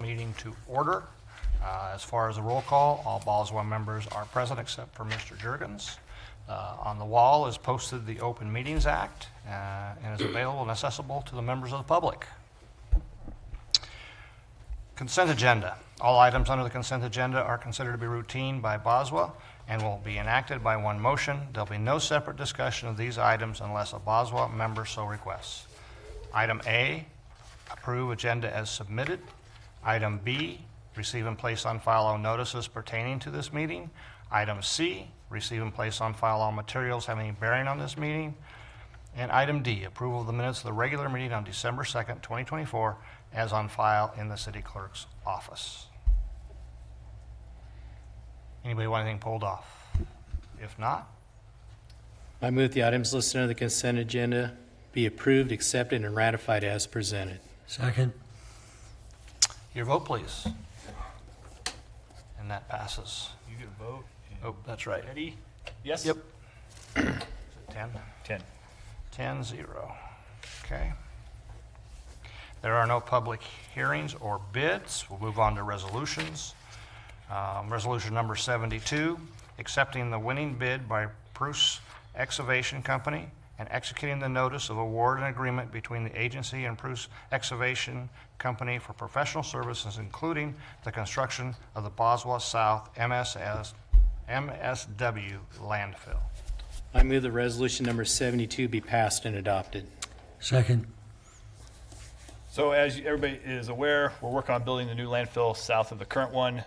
meeting to order. As far as the roll call, all BASWA members are present except for Mr. Juergens. On the wall is posted the Open Meetings Act and is available and accessible to the members of the public. Consent agenda. All items under the consent agenda are considered to be routine by BASWA and will be enacted by one motion. There'll be no separate discussion of these items unless a BASWA member so requests. Item A, approve agenda as submitted. Item B, receive and place on file all notices pertaining to this meeting. Item C, receive and place on file all materials having any bearing on this meeting. And item D, approval of the minutes of the regular meeting on December 2nd, 2024, as on file in the city clerk's office. Anybody want anything pulled off? If not, I move the items listed on the consent agenda be approved, accepted, and ratified as presented. Second. your vote, please. And that passes. You get a vote. Oh, that's right. Eddie? Yes? Yep. Is it 10? 10. 10-0. Okay. There are no public hearings or bids. We'll move on to resolutions. Resolution number 72, accepting the winning bid by Pruss Excavation Company and executing the notice of award and agreement between the agency and Pruss Excavation Company for professional services, including the construction of the BASWA South MSW Landfill. I move the resolution number 72 be passed and adopted. Second. So as everybody is aware, we're working on building the new landfill south of the current one.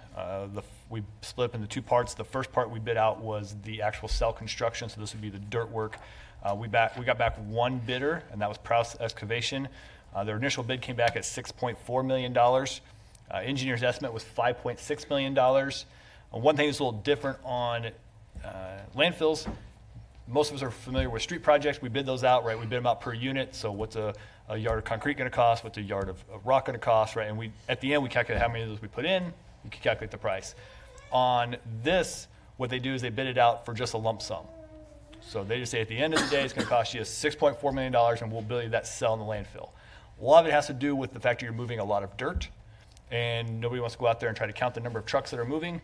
We split up into two parts. The first part we bid out was the actual cell construction, so this would be the dirt work. We got back one bidder, and that was Pruss Excavation. Their initial bid came back at $6.4 million. Engineer's estimate was $5.6 million. One thing that's a little different on landfills, most of us are familiar with street projects. We bid those out, right? We bid them out per unit. So what's a yard of concrete going to cost? What's a yard of rock going to cost, right? And at the end, we calculate how many of those we put in. You can calculate the price. On this, what they do is they bid it out for just a lump sum. So they just say at the end of the day, it's going to cost you $6.4 million, and we'll build you that cell in the landfill. A lot of it has to do with the fact that you're moving a lot of dirt, and nobody wants to go out there and try to count the number of trucks that are moving,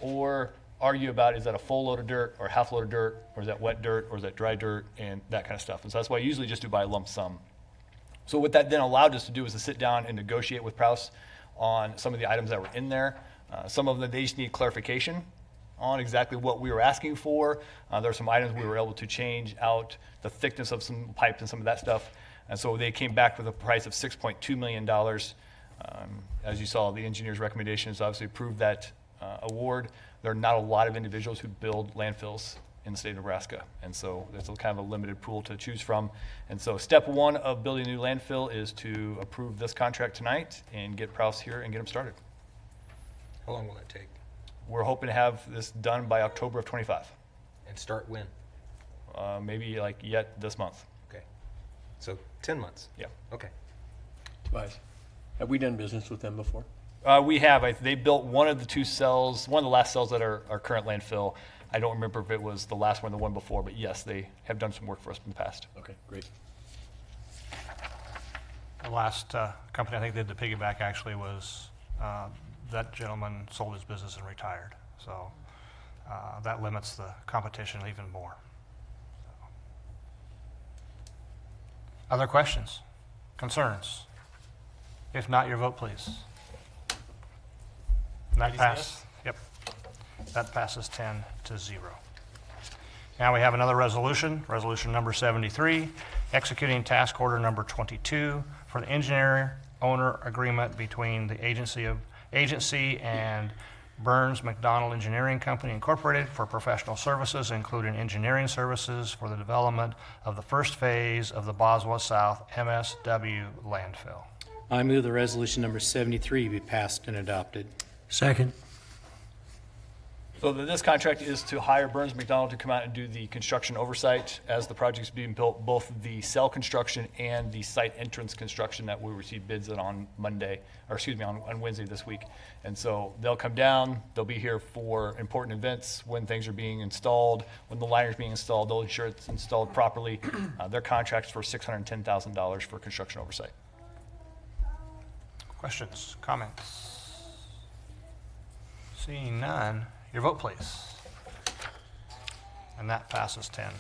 or argue about is that a full load of dirt or half load of dirt, or is that wet dirt, or is that dry dirt, and that kind of stuff. And so that's why I usually just do by a lump sum. So what that then allowed us to do is to sit down and negotiate with Pruss on some of the items that were in there. Some of them, they just need clarification on exactly what we were asking for. There are some items we were able to change out the thickness of some pipes and some of that stuff. And so they came back with a price of $6.2 million. As you saw, the engineer's recommendation is obviously approve that award. There are not a lot of individuals who build landfills in the state of Nebraska. And so there's a kind of a limited pool to choose from. And so step one of building a new landfill is to approve this contract tonight and get Pruss here and get them started. How long will that take? We're hoping to have this done by October of 25. And start when? Maybe like yet this month. Okay. So 10 months? Yeah. Okay. Tobias, have we done business with them before? We have. They built one of the two cells, one of the last cells that are our current landfill. I don't remember if it was the last one or the one before, but yes, they have done some work for us in the past. Okay, great. The last company I think did the piggyback actually was that gentleman sold his business and retired. So that limits the competition even more. So. Other questions, concerns? If not, your vote, please. That passes. Yep. That passes 10-0. Now we have another resolution, resolution number 73, executing task order number 22 for the engineer-owner agreement between the agency and Burns McDonnell Engineering Company Incorporated for professional services, including engineering services for the development of the first phase of the BASWA South MSW Landfill. I move the resolution number 73 be passed and adopted. Second. So this contract is to hire Burns McDonnell to come out and do the construction oversight as the project's being built, both the cell construction and the site entrance construction that we received bids on Monday, or excuse me, on Wednesday this week. And so they'll come down, they'll be here for important events when things are being installed, when the liner's being installed, they'll ensure it's installed properly. Their contract's for $610,000 for construction oversight. Questions, comments? Seeing none, your vote, please. And that passes 10-0.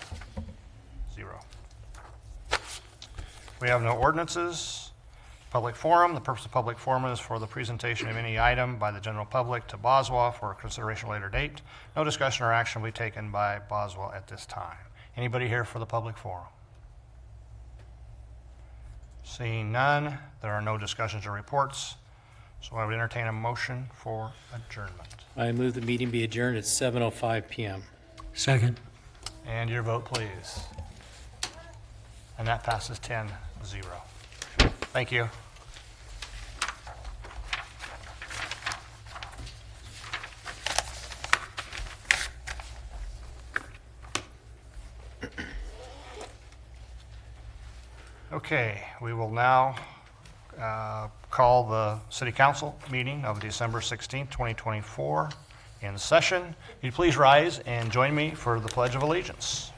We have no ordinances. Public forum. The purpose of public forum is for the presentation of any item by the general public to BASWA for consideration later date. No discussion or action will be taken by BASWA at this time. Anybody here for the public forum? Seeing none, there are no discussions or reports, so I would entertain a motion for adjournment. I move the meeting be adjourned at 7:05 PM. Second. And your vote, please. And that passes 10-0. Thank you. Okay, we will now call the City Council meeting of December 16th, 2024 in session. Will you please rise and join me for the Pledge of Allegiance?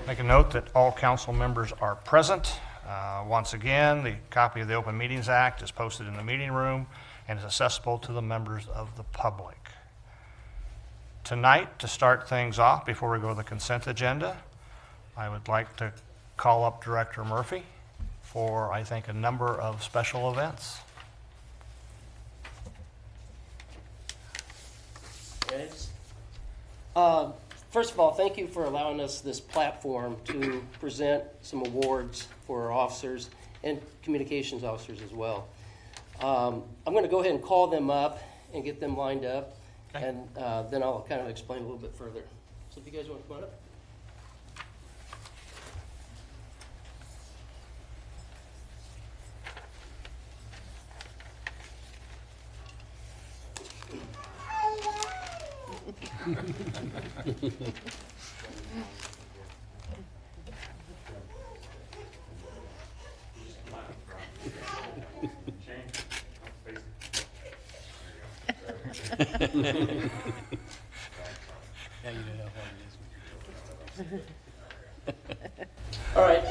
Make a note that all council members are present. Once again, the copy of the Open Meetings Act is posted in the meeting room and is accessible to the members of the public. Tonight, to start things off, before we go to the consent agenda, I would like to call up Director Murphy for, I think, a number of special events. First of all, thank you for allowing us this platform to present some awards for our officers and communications officers as well. I'm going to go ahead and call them up and get them lined up, Okay. and then I'll kind of explain a little bit further. So if you guys want to come on up. All right.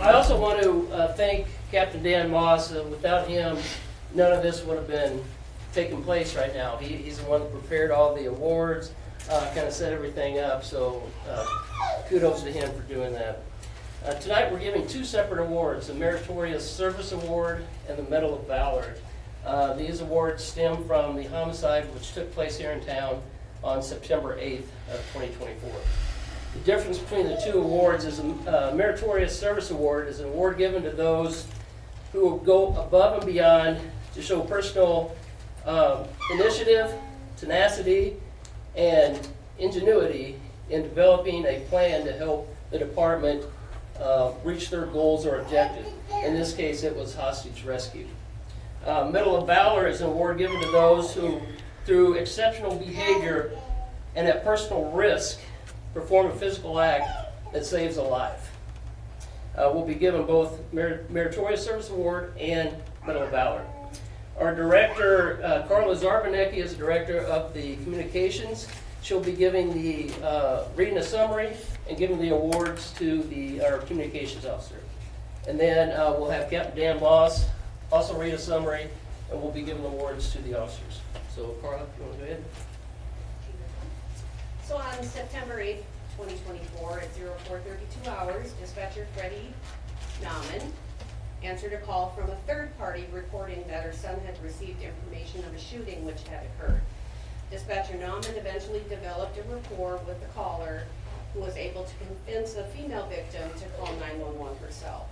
I also want to thank Captain Dan Moss. Without him, none of this would have been taking place right now. He's the one that prepared all the awards, kind of set everything up. So kudos to him for doing that. Tonight we're giving two separate awards, the Meritorious Service Award and the Medal of Valor. These awards stem from the homicide which took place here in town on September 8th of 2024. The difference between the two awards is a Meritorious Service Award is an award given to those who go above and beyond to show personal initiative, tenacity, and ingenuity in developing a plan to help the department reach their goals or objectives. In this case, it was hostage rescue. Medal of Valor is an award given to those who, through exceptional behavior and at personal risk, perform a physical act that saves a life. We'll be given both Meritorious Service Award and Medal of Valor. Our director, Carla Zarbonecki, is the director of the communications. She'll be giving the reading a summary and giving the awards to our communications officer. And then we'll have Captain Dan Moss also read a summary, and we'll be giving awards to the officers. So Carla, if you want to go ahead. So on September 8th, 2024, at 04:32 hours, dispatcher Freddie Nauman answered a call from a third party reporting that her son had received information of a shooting which had occurred. Dispatcher Nauman eventually developed a rapport with the caller, who was able to convince a female victim to call 911 herself.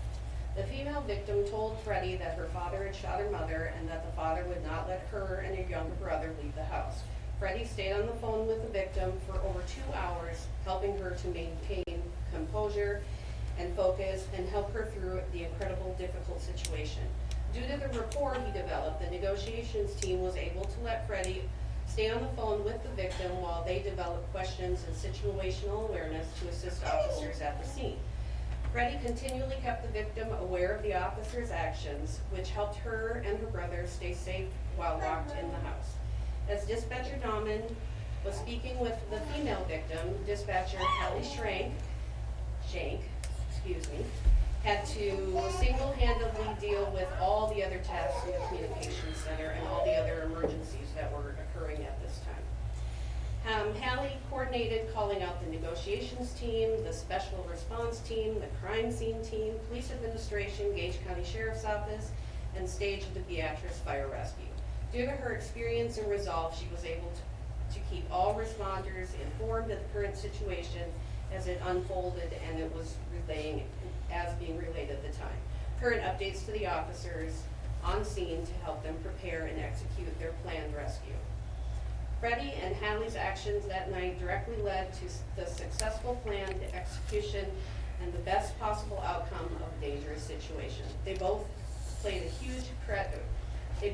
The female victim told Freddie that her father had shot her mother and that the father would not let her and her younger brother leave the house. Freddie stayed on the phone with the victim for over 2 hours, helping her to maintain composure and focus and help her through the incredible difficult situation. Due to the rapport he developed, the negotiations team was able to let Freddie stay on the phone with the victim while they developed questions and situational awareness to assist officers at the scene. Freddie continually kept the victim aware of the officer's actions, which helped her and her brother stay safe while locked in the house. As dispatcher Nauman was speaking with the female victim, dispatcher Hallie Shank, had to single-handedly deal with all the other tasks in the communications center and all the other emergencies that were occurring at this time. Hallie coordinated calling out the negotiations team, the special response team, the crime scene team, police administration, Gage County Sheriff's Office, and staged the Beatrice Fire Rescue. Due to her experience and resolve, she was able to keep all responders informed of the current situation as it unfolded and it was being relayed at the time. Current updates to the officers on scene to help them prepare and execute their planned rescue. Freddie and Hallie's actions that night directly led to the successful planned execution and the best possible outcome of a dangerous situation. They both played a huge credit. They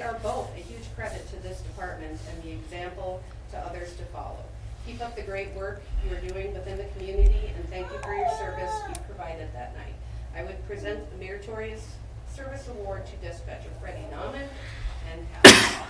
are both a huge credit to this department and the example to others to follow. Keep up the great work you are doing within the community, and thank you for your service you provided that night. I would present the Meritorious Service Award to Dispatcher Freddie Nauman and Hallie.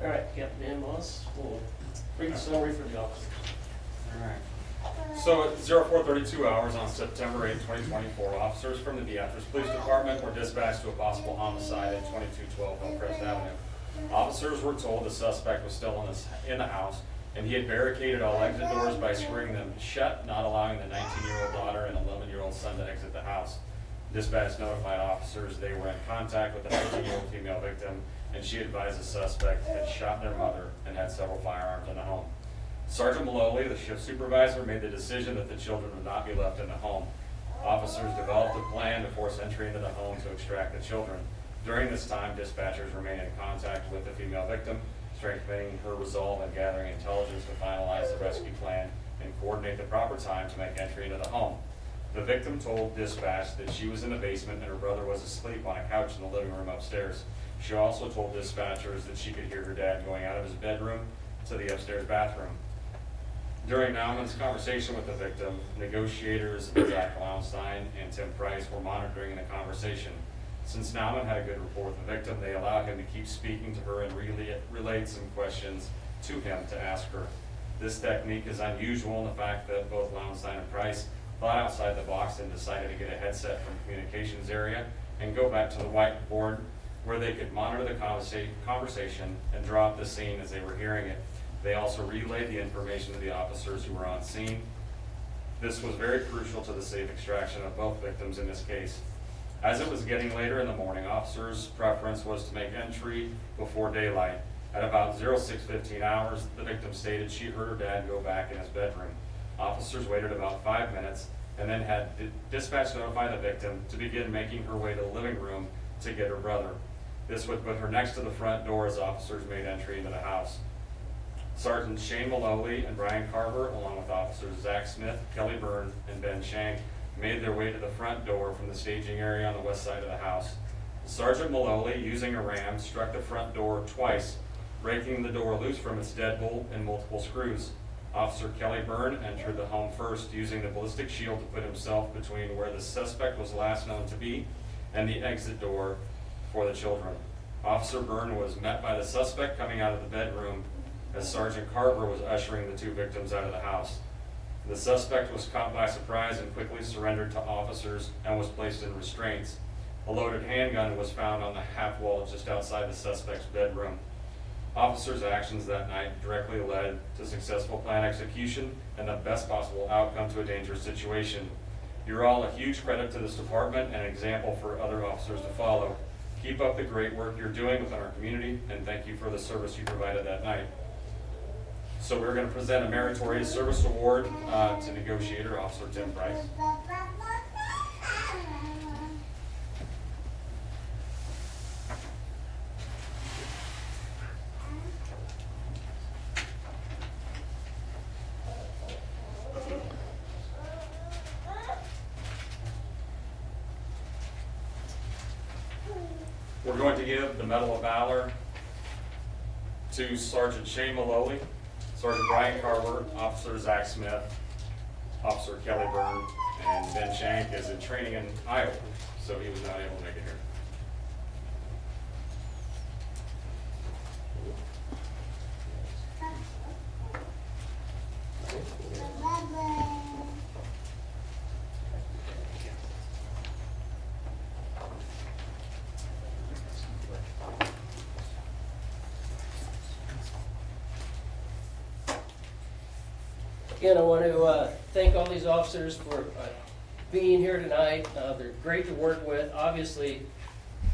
All right, Captain Dan Moss will bring the summary for the officers. All right. So at 0432 hours on September 8, 2024, officers from the Beatrice Police Department were dispatched to a possible homicide at 2212 Hillcrest Avenue. Officers were told the suspect was still in the house, and he had barricaded all exit doors by screwing them shut, not allowing the 19-year-old daughter and 11-year-old son to exit the house. Dispatch notified officers they were in contact with the 19-year-old female victim, and she advised the suspect had shot their mother and had several firearms in the home. Sergeant Maloli, the shift supervisor, made the decision that the children would not be left in the home. Officers developed a plan to force entry into the home to extract the children. During this time, dispatchers remained in contact with the female victim, strengthening her resolve and gathering intelligence to finalize the rescue plan and coordinate the proper time to make entry into the home. The victim told dispatch that she was in the basement and her brother was asleep on a couch in the living room upstairs. She also told dispatchers that she could hear her dad going out of his bedroom to the upstairs bathroom. During Nauman's conversation with the victim, negotiators Zach Lowenstein and Tim Price were monitoring the conversation. Since Nauman had a good rapport with the victim, they allowed him to keep speaking to her and relayed some questions to him to ask her. This technique is unusual in the fact that both Lowenstein and Price thought outside the box and decided to get a headset from communications area and go back to the whiteboard where they could monitor the conversation and draw up the scene as they were hearing it. They also relayed the information to the officers who were on scene. This was very crucial to the safe extraction of both victims in this case. As it was getting later in the morning, officers' preference was to make entry before daylight. At about 06:15 hours, the victim stated she heard her dad go back in his bedroom. Officers waited about 5 minutes and then had dispatch notify the victim to begin making her way to the living room to get her brother. This would put her next to the front door as officers made entry into the house. Sergeant Shane Maloli and Brian Carver, along with officers Zach Smith, Kelly Byrne, and Ben Shank, made their way to the front door from the staging area on the west side of the house. Sergeant Maloli, using a ram, struck the front door twice, breaking the door loose from its deadbolt and multiple screws. Officer Kelly Byrne entered the home first, using the ballistic shield to put himself between where the suspect was last known to be and the exit door for the children. Officer Byrne was met by the suspect coming out of the bedroom as Sergeant Carver was ushering the two victims out of the house. The suspect was caught by surprise and quickly surrendered to officers and was placed in restraints. A loaded handgun was found on the half wall just outside the suspect's bedroom. Officers' actions that night directly led to successful plan execution and the best possible outcome to a dangerous situation. You're all a huge credit to this department and an example for other officers to follow. Keep up the great work you're doing within our community, and thank you for the service you provided that night. So we're going to present a Meritorious Service Award to negotiator Officer Tim Price. to give the Medal of Valor to Sergeant Shane Maloney, Sergeant Brian Carver, Officer Zach Smith, Officer Kelly Byrne, and Ben Shank is in training in Iowa, so he was not able to make it here. Again, I want to thank all these officers for being here tonight. They're great to work with, obviously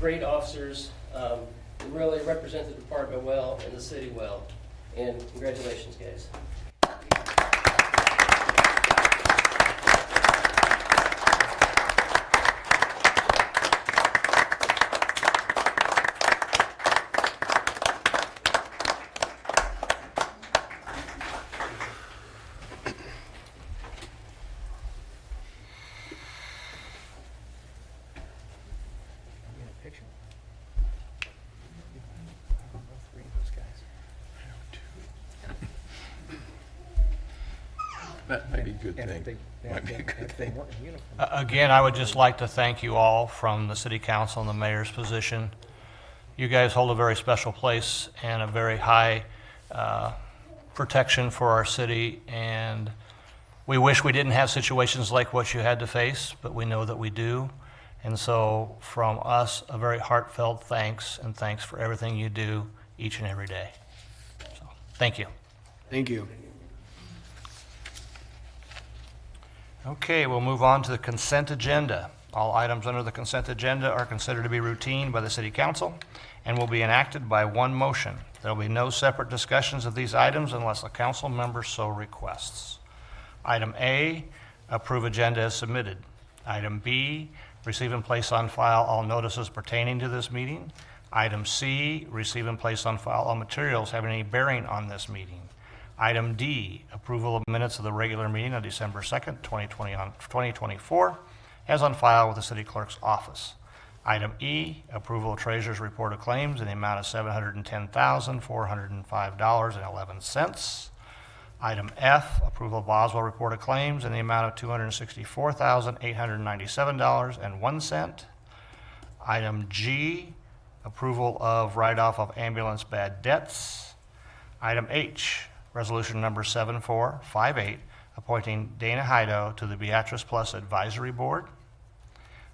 great officers. They really represent the department well and the city well. And congratulations, guys. That might be a good thing. Might be a good thing. Again, I would just like to thank you all from the city council and the mayor's position. You guys hold a very special place and a very high protection for our city, and we wish we didn't have situations like what you had to face, but we know that we do. And so from us, a very heartfelt thanks, and thanks for everything you do each and every day. So, thank you. Thank you. Okay, we'll move on to the consent agenda. All items under the consent agenda are considered to be routine by the city council and will be enacted by one motion. There will be no separate discussions of these items unless a council member so requests. Item A, approve agenda as submitted. Item B, receive and place on file all notices pertaining to this meeting. Item C, receive and place on file all materials having any bearing on this meeting. Item D, approval of minutes of the regular meeting on December 2nd, 2024, as on file with the city clerk's office. Item E, approval of treasurer's report of claims in the amount of $710,405.11. Item F, approval of BASWA report of claims in the amount of $264,897.01. Item G, approval of write-off of ambulance bad debts. Item H, resolution number 7458, appointing Dana Hido to the Beatrice Plus Advisory Board.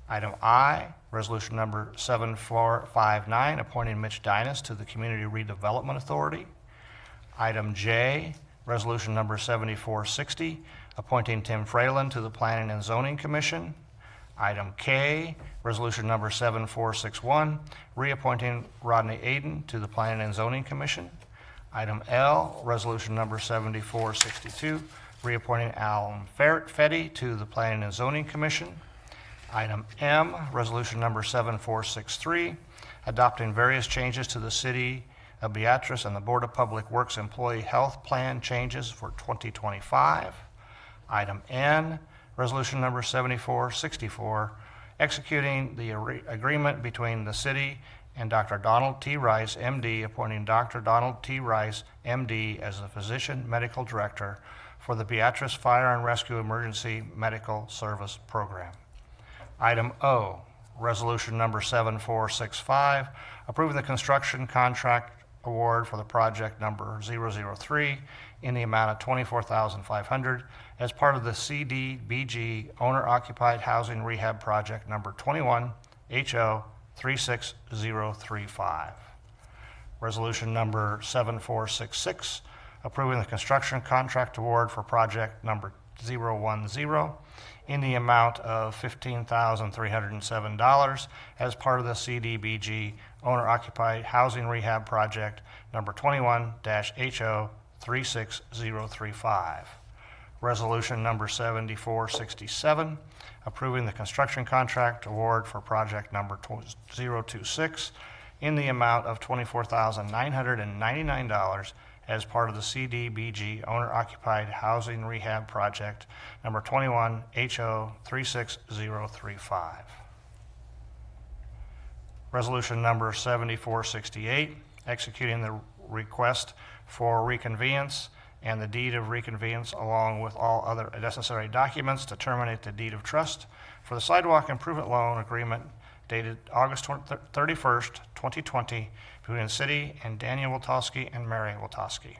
Item I, resolution number 7459, appointing Mitch Dinas to the Community Redevelopment Authority. Item J, resolution number 7460, appointing Tim Fralin to the Planning and Zoning Commission. Item K, resolution number 7461, reappointing Rodney Aiden to the Planning and Zoning Commission. Item L, resolution number 7462, reappointing Alan Fetty to the Planning and Zoning Commission. Item M, resolution number 7463, adopting various changes to the City of Beatrice and the Board of Public Works Employee Health Plan changes for 2025. Item N, resolution number 7464, executing the agreement between the city and Dr. Donald T. Rice, MD, appointing Dr. Donald T. Rice, MD, as the Physician Medical Director for the Beatrice Fire and Rescue Emergency Medical Service Program. Item O, resolution number 7465, approving the construction contract award for the project number 003 in the amount of $24,500 as part of the CDBG owner-occupied housing rehab project number 21 HO 36035. Resolution number 7466, approving the construction contract award for project number 010 in the amount of $15,307 as part of the CDBG owner-occupied housing rehab project number 21-HO 36035. Resolution number 7467, approving the construction contract award for project number 026 in the amount of $24,999 as part of the CDBG owner-occupied housing rehab project number 21-HO 36035. Resolution number 7468, executing the request for reconveyance and the deed of reconveyance along with all other necessary documents to terminate the deed of trust for the sidewalk improvement loan agreement dated August 31st, 2020 between the city and Daniel Witowski and Mary Witowski.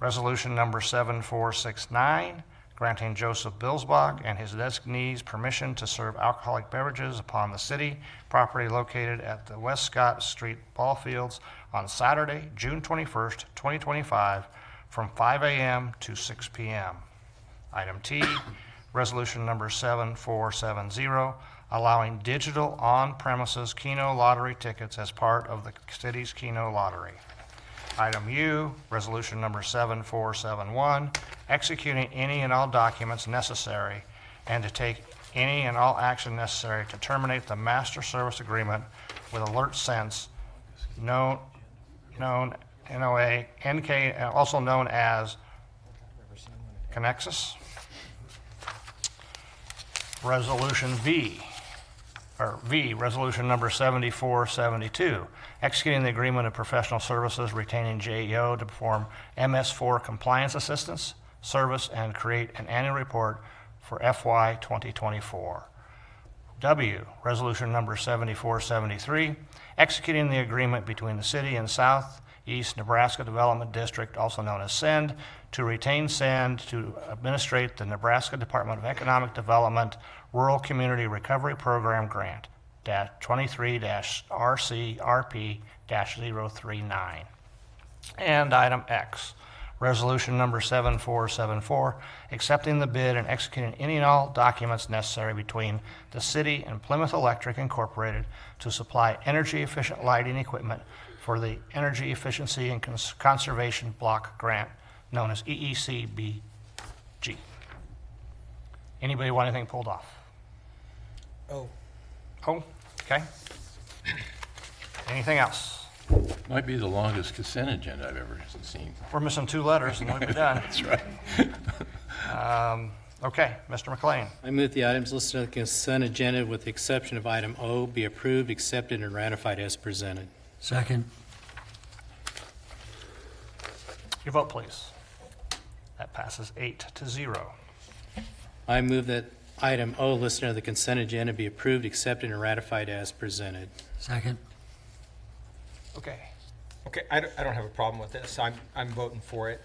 Resolution number 7469, granting Joseph Bilsbach and his designees permission to serve alcoholic beverages upon the city property located at the West Scott Street Ball Fields on Saturday, June 21st, 2025, from 5 a.m. to 6 p.m. Item T, resolution number 7470, allowing digital on-premises Keno lottery tickets as part of the city's Keno lottery. Item U, resolution number 7471, executing any and all documents necessary and to take any and all action necessary to terminate the master service agreement with Alert Sense, known NOA, NK, also known as Connexus. Resolution V, resolution number 7472, executing the agreement of professional services retaining JEO to perform MS4 compliance assistance service and create an annual report for FY 2024. W, resolution number 7473, executing the agreement between the city and Southeast Nebraska Development District, also known as SEND, to retain SEND to administrate the Nebraska Department of Economic Development Rural Community Recovery Program Grant, 23-RCRP-039. And item X, resolution number 7474, accepting the bid and executing any and all documents necessary between the city and Plymouth Electric Incorporated to supply energy-efficient lighting equipment for the Energy Efficiency and Conservation Block Grant, known as EECBG. Anybody want anything pulled off? Oh, Oh, okay. Anything else? Might be the longest consent agenda I've ever seen. We're missing 2 letters and we'll be done. That's right. Okay, Mr. McLean. I move the items listed on the consent agenda with the exception of item O be approved, accepted, and ratified as presented. Second. Your vote, please. That passes 8-0. I move that item O listed on the consent agenda be approved, accepted, and ratified as presented. Second. Okay. okay, I don't have a problem with this. I'm voting for it.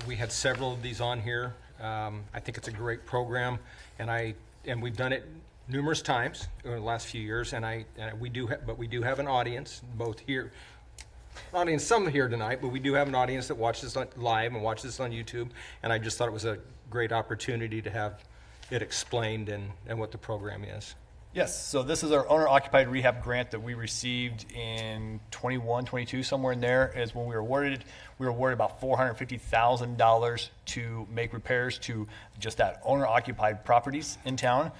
We had several of these on here. I think it's a great program, and we've done it numerous times over the last few years, but we do have an audience, both here, some here tonight, but we do have an audience that watches this live and watches this on YouTube, and I just thought it was a great opportunity to have it explained and what the program is. Yes, so this is our owner-occupied rehab grant that we received in 21, 22, somewhere in there is when we were awarded. We were awarded about $450,000 to make repairs to just that owner-occupied properties in town.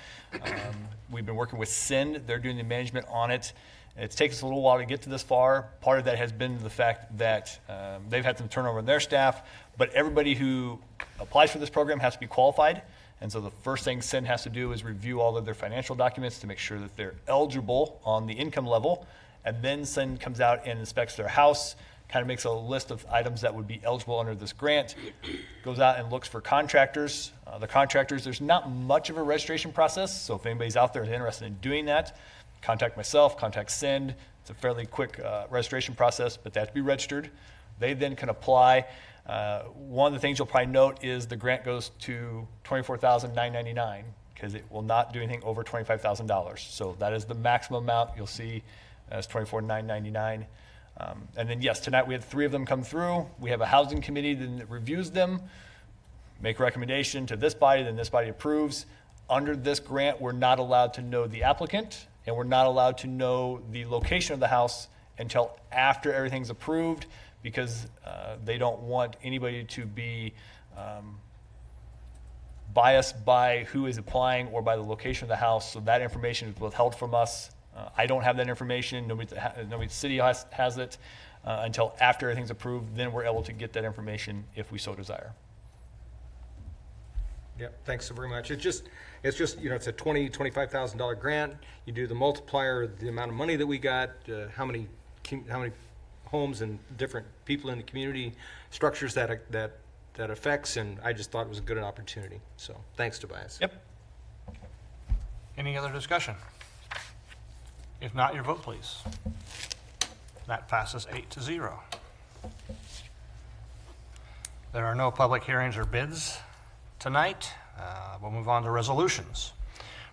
We've been working with SEND. They're doing the management on it. It's taken us a little while to get to this far. Part of that has been the fact that they've had some turnover in their staff, but everybody who applies for this program has to be qualified. And so the first thing SEND has to do is review all of their financial documents to make sure that they're eligible on the income level. And then SEND comes out and inspects their house, kind of makes a list of items that would be eligible under this grant, goes out and looks for contractors. The contractors, there's not much of a registration process. So if anybody's out there is interested in doing that, contact myself, contact SEND. It's a fairly quick registration process, but they have to be registered. They then can apply. One of the things you'll probably note is the grant goes to $24,999 because it will not do anything over $25,000. So that is the maximum amount you'll see as $24,999. And then yes, tonight we had 3 of them come through. We have a housing committee that reviews them, make a recommendation to this body, then this body approves. Under this grant, we're not allowed to know the applicant, and we're not allowed to know the location of the house until after everything's approved, because they don't want anybody to be biased by who is applying or by the location of the house. So that information is withheld from us. I don't have that information. Nobody at the city has it until after everything's approved. Then we're able to get that information if we so desire. Yeah, thanks so very much. It's just, it's a $25,000 grant. You do the multiplier, the amount of money that we got, how many homes and different people in the community, structures that affects, and I just thought it was a good opportunity. So, thanks, Tobias. Yep. Any other discussion? If not, your vote, please. That passes 8-0. There are no public hearings or bids tonight. We'll move on to resolutions.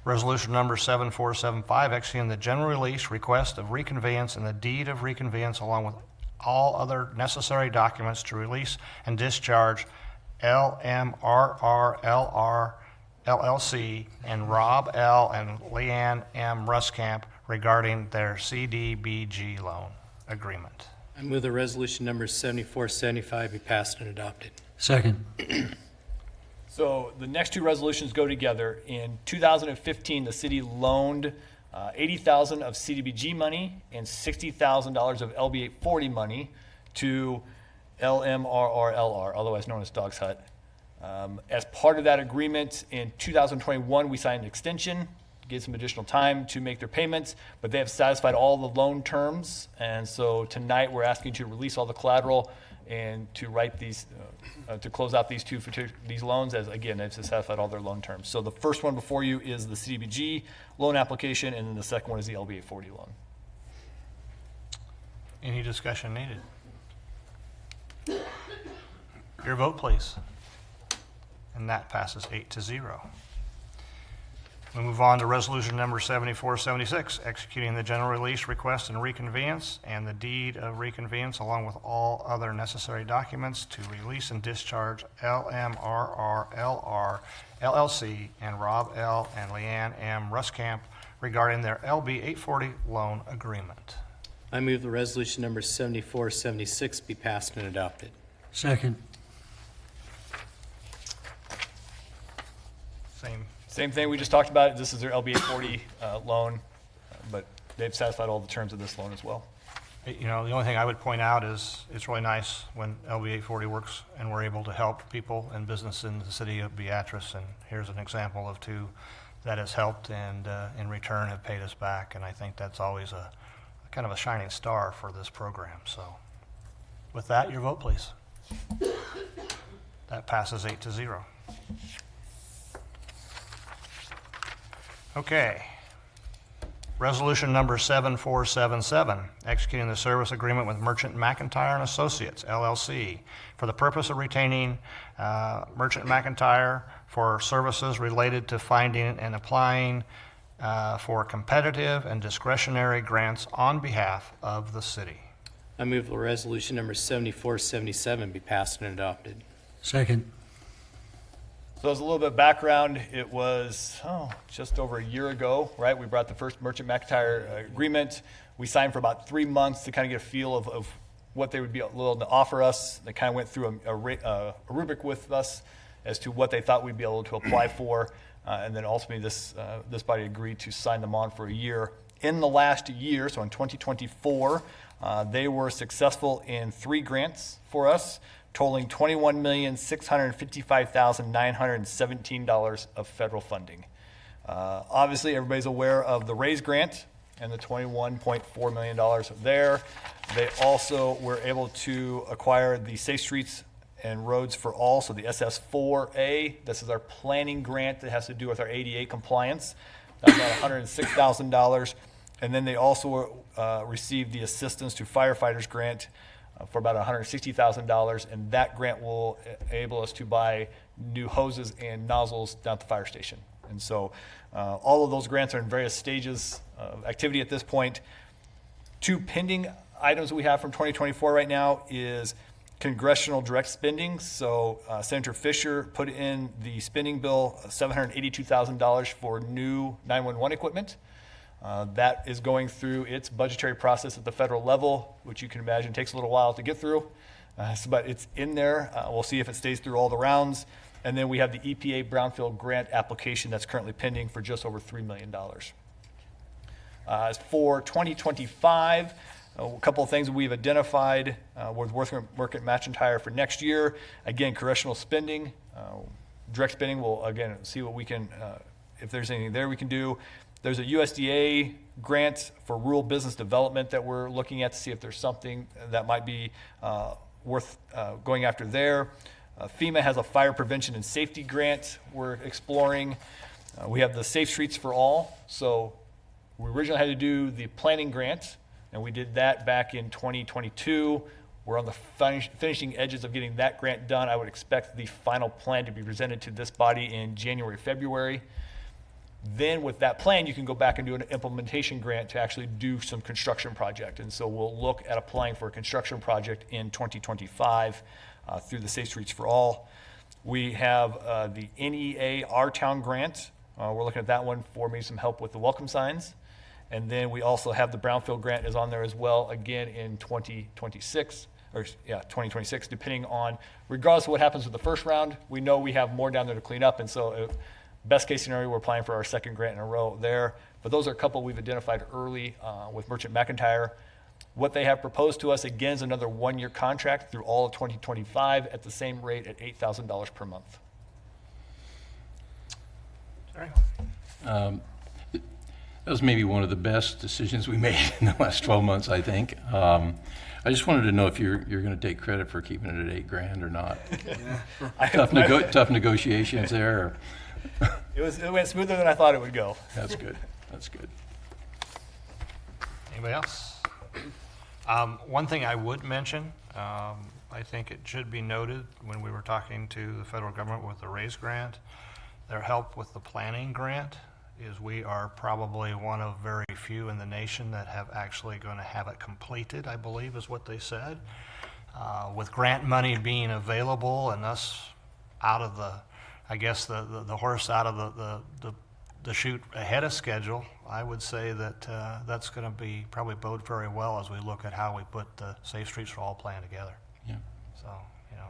Resolution number 7475, executing the general release request of reconveyance and the deed of reconveyance along with all other necessary documents to release and discharge LMRRLR LLC and Rob L. and Leanne M. Ruskamp regarding their CDBG loan agreement. I move the resolution number 7475 be passed and adopted. Second. So the next two resolutions go together. In 2015, the city loaned $80,000 of CDBG money and $60,000 of LB 840 money to LMRRLR, otherwise known as Dog's Hut. As part of that agreement, in 2021, we signed an extension, gave some additional time to make their payments, but they have satisfied all the loan terms. And so tonight, we're asking to release all the collateral and to write these, to close out these these loans, as again, they've satisfied all their loan terms. So the first one before you is the CDBG loan application, and then the second one is the LB 840 loan. Any discussion needed? Your vote, please. And that passes 8-0. We move on to resolution number 7476, executing the general release request and reconveyance and the deed of reconveyance along with all other necessary documents to release and discharge LMRRLR LLC and Rob L. and Leanne M. Ruskamp regarding their LB 840 loan agreement. I move the resolution number 7476 be passed and adopted. Second. Same thing we just talked about. This is their LB 840 loan, but they've satisfied all the terms of this loan as well. You know, the only thing I would point out is it's really nice when LB 840 works and we're able to help people and business in the city of Beatrice. And here's an example of two that has helped and in return have paid us back. And I think that's always a kind of a shining star for this program. So with that, your vote, please. That passes 8-0. Okay. Resolution number 7477, executing the service agreement with Merchant McIntyre and Associates, LLC, for the purpose of retaining Merchant McIntyre for services related to finding and applying for competitive and discretionary grants on behalf of the city. I move the resolution number 7477 be passed and adopted. Second. So as a little bit of background, it was just over a year ago, right? We brought the first Merchant McIntyre agreement. We signed for about 3 months to kind of get a feel of what they would be willing to offer us. They kind of went through a rubric with us as to what they thought we'd be able to apply for. And then ultimately this body agreed to sign them on for a year. In the last year, so in 2024, they were successful in 3 grants for us, totaling $21,655,917 of federal funding. Obviously, everybody's aware of the RAISE grant and the $21.4 million there. They also were able to acquire the Safe Streets and Roads for All, so the SS4A. This is our planning grant that has to do with our ADA compliance. That's about $106,000. And then they also received the Assistance to Firefighters grant for about $160,000, and that grant will enable us to buy new hoses and nozzles down at the fire station. And so all of those grants are in various stages of activity at this point. 2 pending items that we have from 2024 right now is congressional direct spending. So Senator Fisher put in the spending bill $782,000 for new 911 equipment. That is going through its budgetary process at the federal level, which you can imagine takes a little while to get through. But it's in there. We'll see if it stays through all the rounds. And then we have the EPA Brownfield grant application that's currently pending for just over $3 million. As for 2025, a couple of things we've identified with Merchant McIntyre for next year. Again, congressional spending. direct spending, we'll again see what we can, if there's anything there we can do. There's a USDA grant for rural business development that we're looking at to see if there's something that might be worth going after there. FEMA has a fire prevention and safety grant we're exploring. We have the Safe Streets for All. So we originally had to do the planning grant, and we did that back in 2022. We're on the finishing edges of getting that grant done. I would expect the final plan to be presented to this body in January, February. Then with that plan, you can go back and do an implementation grant to actually do some construction project. And so we'll look at applying for a construction project in 2025 through the Safe Streets for All. We have the NEA Our Town grant. We're looking at that one for maybe some help with the welcome signs. And then we also have the Brownfield grant is on there as well, again in 2026, depending on, regardless of what happens with the first round, we know we have more down there to clean up. And so best case scenario, we're applying for our second grant in a row there. But those are a couple we've identified early with Merchant McIntyre. What they have proposed to us, again, is another one-year contract through all of 2025 at the same rate at $8,000 per month. That was maybe one of the best decisions we made in the last 12 months, I think. I just wanted to know if you're going to take credit for keeping it at $8,000 or not. Tough negotiations there. It went smoother than I thought it would go. That's good. That's good. Anybody else? One thing I would mention, I think it should be noted when we were talking to the federal government with the RAISE grant, their help with the planning grant is we are probably one of very few in the nation that have actually going to have it completed, I believe is what they said. With grant money being available and us out of the, I guess the horse out of the chute ahead of schedule, I would say that that's going to be probably bode very well as we look at how we put the Safe Streets for All plan together. Yeah. So, you know.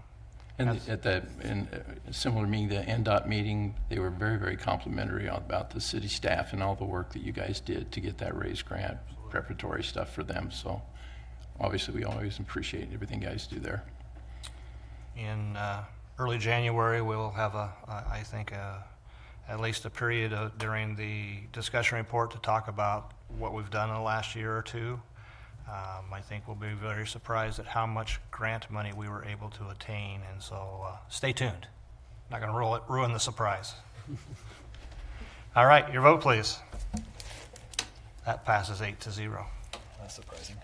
And at that, in a similar meeting, the NDOT meeting, they were very, very complimentary about the city staff and all the work that you guys did to get that RAISE grant, preparatory stuff for them. So obviously we always appreciate everything you guys do there. In early January, we'll have I think at least a period during the discussion report to talk about what we've done in the last year or two. I think we'll be very surprised at how much grant money we were able to attain, and so stay tuned. Not going to ruin the surprise. All right, your vote, please. That passes 8-0. That's surprising.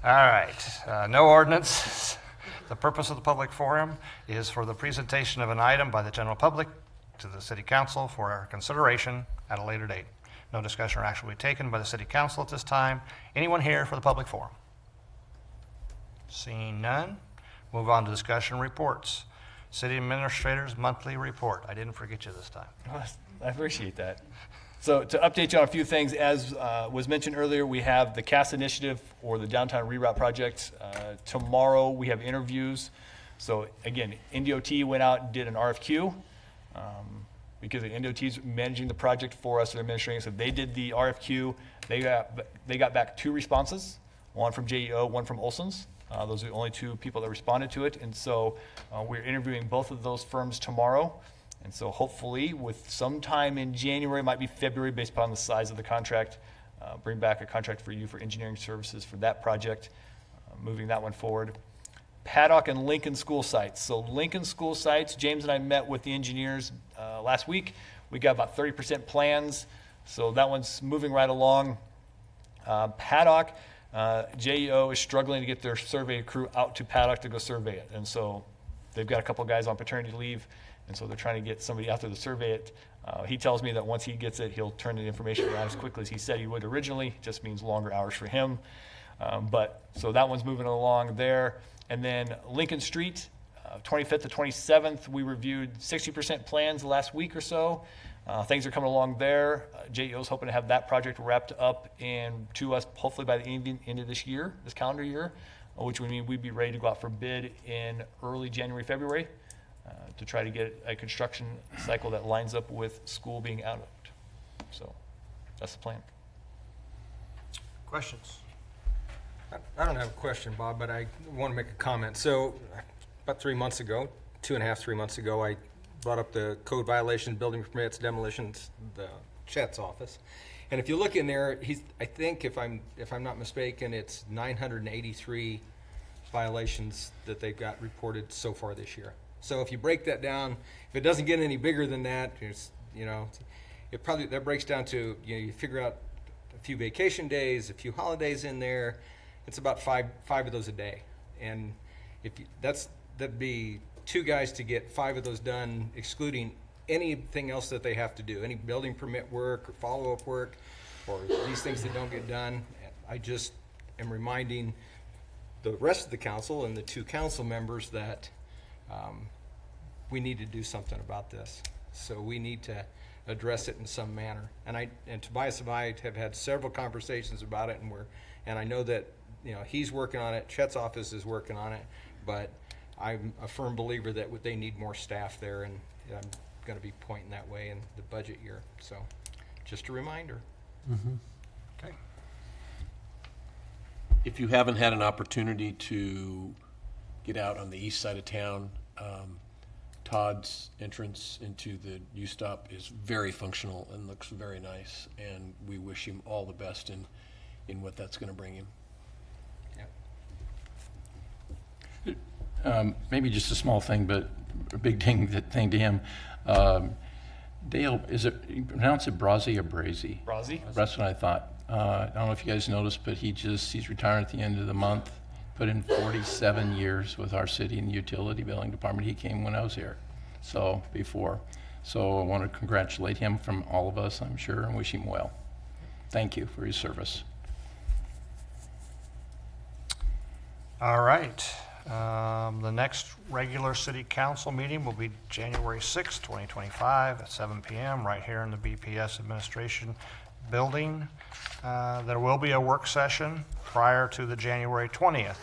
All right, no ordinance. The purpose of the public forum is for the presentation of an item by the general public to the City Council for our consideration at a later date. No discussion or action will be taken by the City Council at this time. Anyone here for the public forum? Seeing none, move on to discussion reports. City Administrator's monthly report. I didn't forget you this time. I appreciate that. So to update you on a few things, as was mentioned earlier, we have the CAS initiative or the Downtown Reroute Project. Tomorrow we have interviews. So again, NDOT went out and did an RFQ. Because the NDOT's managing the project for us, they're administrating. So they did the RFQ. They got back 2 responses, one from JEO, one from Olson's. Those are the only 2 people that responded to it. And so we're interviewing both of those firms tomorrow. And so hopefully with some time in January, might be February based upon the size of the contract, bring back a contract for you for engineering services for that project, moving that one forward. Paddock and Lincoln school sites. So Lincoln school sites, James and I met with the engineers last week. We got about 30% plans, so that one's moving right along. Paddock, JEO is struggling to get their survey crew out to Paddock to go survey it. And so they've got a couple guys on paternity leave, and so they're trying to get somebody out there to survey it. He tells me that once he gets it, he'll turn the information around as quickly as he said he would originally. It just means longer hours for him. So that one's moving along there. And then Lincoln Street, 25th to 27th, we reviewed 60% plans the last week or so. Things are coming along there. JEO's hoping to have that project wrapped up and to us hopefully by the end of this year, this calendar year, which would mean we'd be ready to go out for bid in early January, February to try to get a construction cycle that lines up with school being out. So that's the plan. Questions? I don't have a question, Bob, but I want to make a comment. So about 3 months ago, 2.5, 3 months ago, I brought up the code violations, building permits, demolitions, the Chet's office. And if you look in there, I think if I'm not mistaken, it's 983 violations that they've got reported so far this year. So if you break that down, if it doesn't get any bigger than that, that breaks down to, you figure out a few vacation days, a few holidays in there. It's about five of those a day. And that'd be 2 guys to get 5 of those done, excluding anything else that they have to do, any building permit work or follow-up work, or these things that don't get done. I just am reminding the rest of the council and the 2 council members that we need to do something about this. So we need to address it in some manner. And Tobias and I have had several conversations about it, and I know that he's working on it. Chet's office is working on it, but I'm a firm believer that they need more staff there, and I'm going to be pointing that way in the budget year. So, just a reminder. Okay. If you haven't had an opportunity to get out on the east side of town, Todd's entrance into the U-Stop is very functional and looks very nice, and we wish him all the best in what that's going to bring him. Maybe just a small thing, but a big thing to him. Dale, you pronounce it Brazi or Brazy? Brazi? That's what I thought. I don't know if you guys noticed, but he's retiring at the end of the month. Put in 47 years with our city and the utility billing department. He came when I was here, before. So I want to congratulate him from all of us, I'm sure, and wish him well. Thank you for his service. All right. The next regular city council meeting will be January 6th, 2025 at 7 p.m. right here in the BPS administration building. There will be a work session prior to the January 20th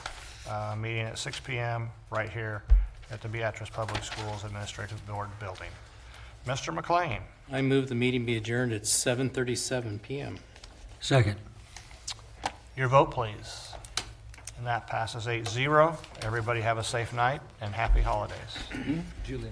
meeting at 6 p.m. right here at the Beatrice Public Schools Administrative Board building. Mr. McLean. I move the meeting be adjourned at 7:37 p.m. Second. Your vote, please. And that passes 8-0. Everybody have a safe night and happy holidays. Julian.